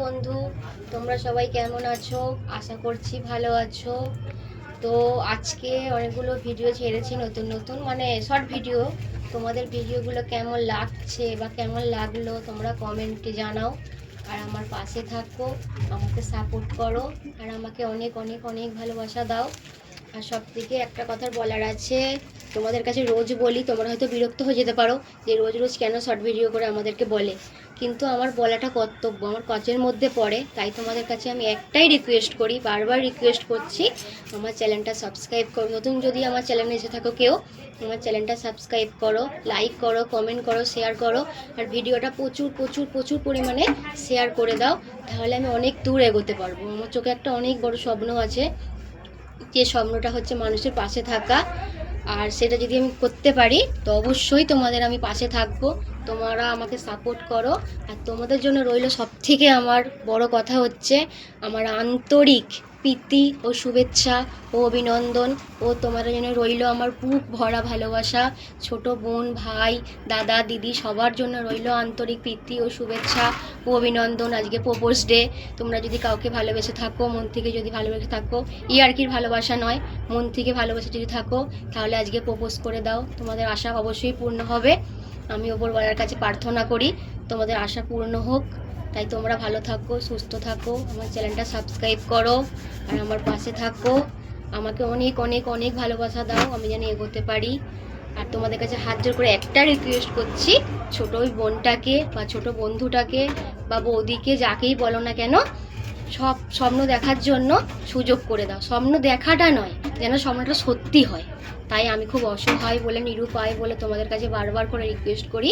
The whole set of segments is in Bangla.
বন্ধু, তোমরা সবাই কেমন আছো? আশা করছি ভালো আছো। তো আজকে অনেকগুলো ভিডিও ছেড়েছি, নতুন নতুন মানে শর্ট ভিডিও। তোমাদের ভিডিওগুলো কেমন লাগছে বা কেমন লাগলো তোমরা কমেন্টে জানাও। আর আমার পাশে থাকো, আমাকে সাপোর্ট করো, আর আমাকে অনেক অনেক অনেক ভালোবাসা দাও। আর সব থেকে একটা কথা বলার আছে, তোমাদের কাছে রোজ বলি, তোমরা হয়তো বিরক্ত হয়ে যেতে পারো যে রোজ রোজ কেন শর্ট ভিডিও করে আমাদেরকে বলে, কিন্তু আমার বলাটা কর্তব্য, আমার কাজের মধ্যে পড়ে। তাই তোমাদের কাছে আমি একটাই রিকোয়েস্ট করি, বারবার রিকোয়েস্ট করছি, আমার চ্যানেলটা সাবস্ক্রাইব করো। নতুন যদি আমার চ্যানেলে এসে থাকো কেউ, আমার চ্যানেলটা সাবস্ক্রাইব করো, লাইক করো, কমেন্ট করো, শেয়ার করো। আর ভিডিওটা প্রচুর প্রচুর প্রচুর পরিমাণে শেয়ার করে দাও, তাহলে আমি অনেক দূর এগোতে পারবো। আমার চোখে একটা অনেক বড় স্বপ্ন আছে, যে স্বপ্নটা হচ্ছে মানুষের পাশে থাকা। আর সেটা যদি আমি করতে পারি তো অবশ্যই তোমাদের আমি পাশে থাকবো, তোমরা আমাকে সাপোর্ট করো। আর তোমাদের জন্য রইল সবথেকে আমার বড় কথা হচ্ছে আমার আন্তরিক প্রীতি ও শুভেচ্ছা ও অভিনন্দন। ও তোমাদের জন্য রইল আমার বুক ভরা ভালোবাসা। ছোট বোন, ভাই, দাদা, দিদি সবার জন্য রইল আন্তরিক প্রীতি ও শুভেচ্ছা ও অভিনন্দন। আজকে প্রপোজ ডে। তোমরা যদি কাউকে ভালোবেসে থাকো, মন থেকে যদি ভালোবেসে থাকো, ইয়ার্কির ভালোবাসা নয়, মন থেকে ভালোবেসে যদি থাকো, তাহলে আজকে প্রপোজ করে দাও। তোমাদের আশা অবশ্যই পূর্ণ হবে। আমি ওপরওয়ালার কাছে প্রার্থনা করি তোমাদের আশা পূর্ণ হোক। তাই তোমরা ভালো থাকো, সুস্থ থাকো, আমার চ্যানেলটা সাবস্ক্রাইব করো, আর আমার পাশে থাকো। আমাকে অনেক অনেক অনেক ভালোবাসা দাও, আমি যেন এগোতে পারি। আর তোমাদের কাছে হাত জোর করে একটা রিকোয়েস্ট করছি, ছোটো ওই বোনটাকে বা ছোটো বন্ধুটাকে বা বৌদিকে, যাকেই বলো না কেন, সব স্বপ্ন দেখার জন্য সুযোগ করে দাও। স্বপ্ন দেখাটা নয়, যেন স্বপ্নটা সত্যি হয়। তাই আমি খুব অসহায় বলে, নিরুপায় বলে তোমাদের কাছে বারবার করে রিকোয়েস্ট করি,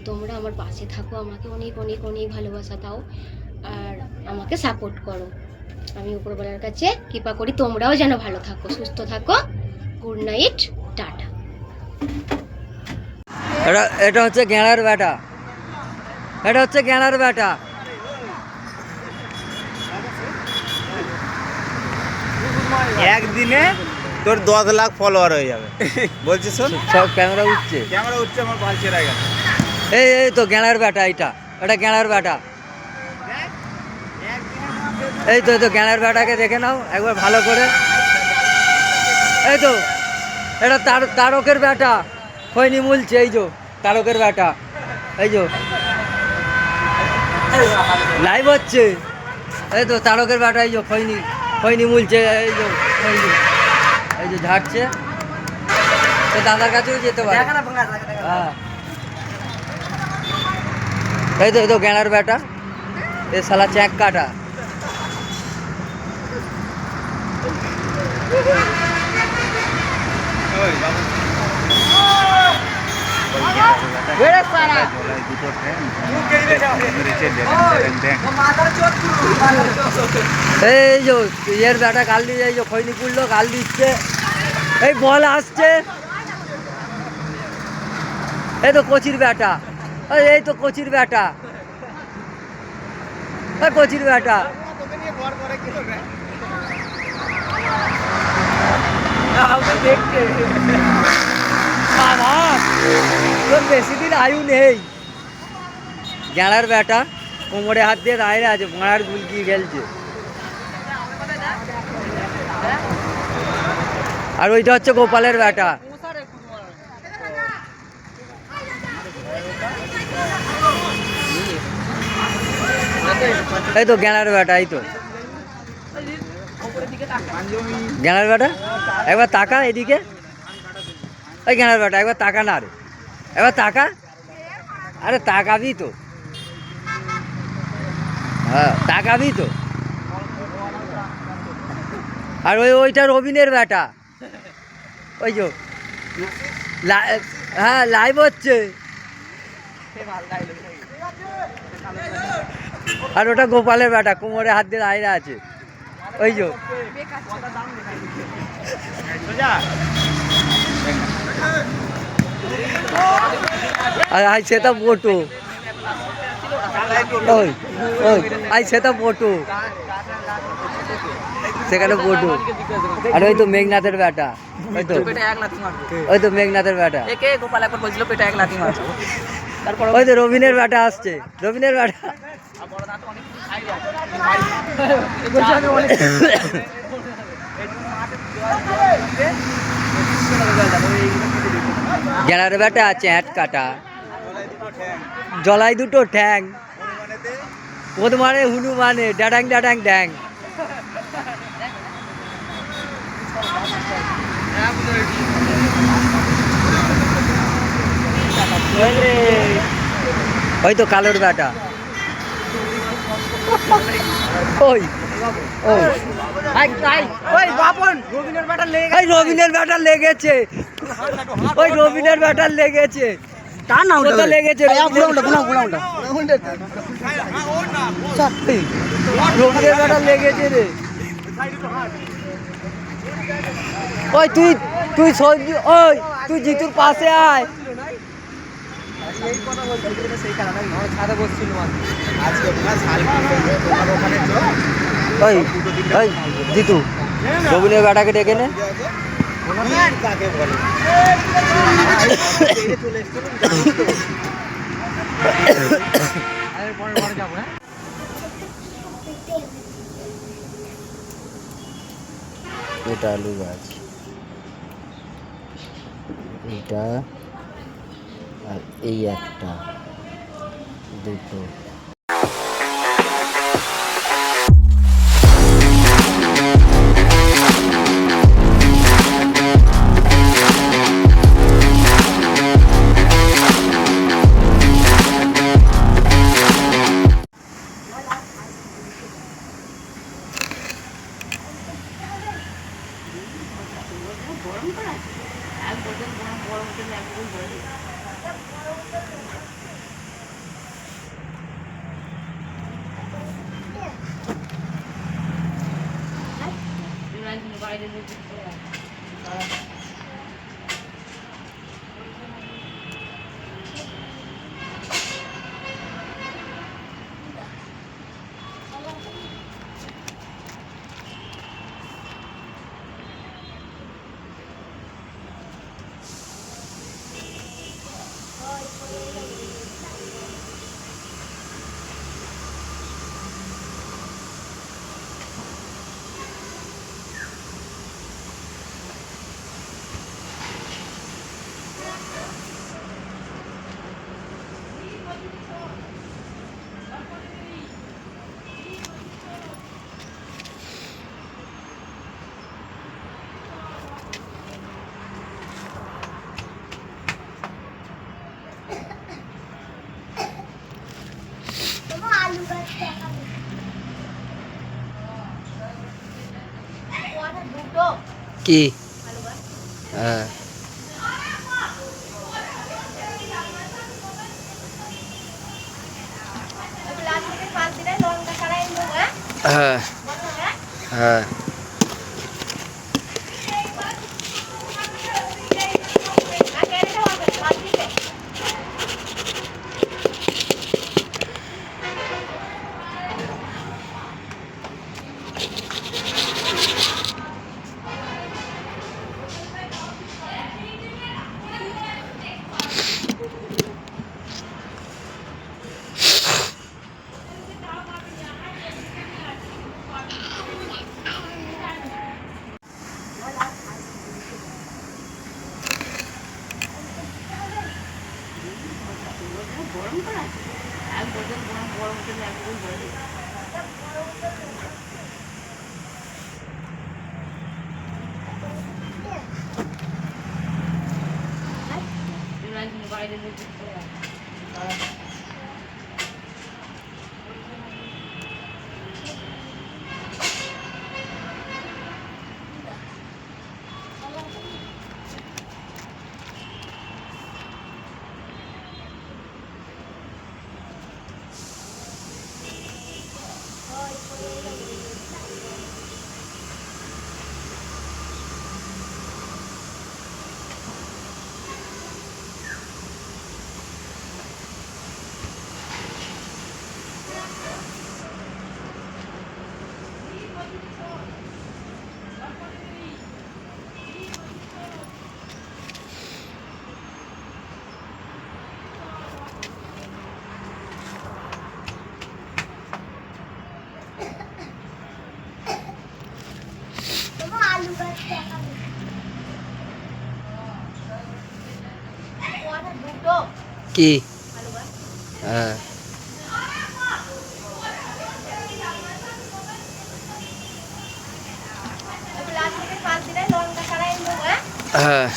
তোমরা আমার পাশে থাকো, আমাকে অনেক অনেক অনেক ভালোবাসা দাও, আর আমাকে সাপোর্ট করো। আমি উপরওয়ালার কাছে কৃপা করি তোমরাও যেন ভালো থাকো, সুস্থ থাকো। Good night, tata. এটা হচ্ছে গেঁড়ার ব্যাটা, এটা হচ্ছে গেঁড়ার ব্যাটা। একদিনে তোর 10 লাখ ফলোয়ার হয়ে যাবে বলছি। শোন, সব ক্যামেরা উঠছে, আমার ভাল চেরা গেল। এই এই তো গেঁড়ার ব্যাটা, এটা গেঁড়ার ব্যাটা। এই তো গেঁড়ার ব্যাটাকে দেখে নাও একবার ভালো করে। এই তো এটা তারকের ব্যাটা, খৈনি মুলছে। এই যে তারকের ব্যাটা, এই যে লাইভ হচ্ছে। এই তো তারকের ব্যাটা, এই যে খৈনি মুলছে। এই যে খৈনি, এই যে ঝাড়ছে। তো দাদার কাছেও যেতে পারে। হ্যাঁ, এই তো গেঁড়ার ব্যাটা, এ শালা চ্যাক কাটা। এই যে ইয়ের ব্যাটা গাল দিয়ে, এই যে খৈনি পুড়লো, গাল দিচ্ছে। এই বল আসছে, এই তো কচির ব্যাটা, এই তো কচির ব্যাটা, কচির ব্যাটা। তোর বেশি দিন আয়ু নেই। গেঁড়ার ব্যাটা কোমরে হাত দিয়ে দাঁড়িয়ে আছে, ভাঁড়ার গুলকি খেলছে। আর ওইটা হচ্ছে গোপালের ব্যাটা। এই তো গেঁড়ার ব্যাটা, এই তো গেঁড়ার ব্যাটা। একবার তাকা এদিকে, ওই গেঁড়ার ব্যাটা একবার তাকা না, রে একবার তাকা। আরে তাকাবি তো, হ্যাঁ তাকাবি তো। আর ওইটা রবিনের ব্যাটা, ওই যে হ্যাঁ লাইভ হচ্ছে। আর ওটা গোপালের ব্যাটা, কোমরে হাত দিয়ে দাঁড়িয়ে আছে। ওই যে আই সেটা ফটো, ওই ওই আই সেটা ফটো, সেখানে ফটো। আর ওই তো মেঘনাথের ব্যাটা, ওই তো মেঘনাথের ব্যাটা। ওই তো রবিনের ব্যাটা আসছে, রবিনের ব্যাটা। গেলার বেটা চ্যাট কাটা জলাই দুটো ঠ্যাং কোদ মানে হনুমানে ড্যাডাং ড্যাডাং ড্যাং। ওই তো কালোর বেটা ওই রবিনের ব্যাটার লেগেছে ওই রবিনের ব্যাটার লেগেছে তার নাম লেগেছে রবিনের ব্যাটার লেগেছে রে। ওই তুই তুই সঞ্জু ওই তুই জিতুর পাশে আয়। ওই ওই জিতু রবিনের ব্যাটাকে ডেকে নে। এটা আলু গাছ এটা আর এই একটা দুটো কি হ্যাঁ হ্যাঁ হ্যাঁ কি হ্যাঁ হ্যাঁ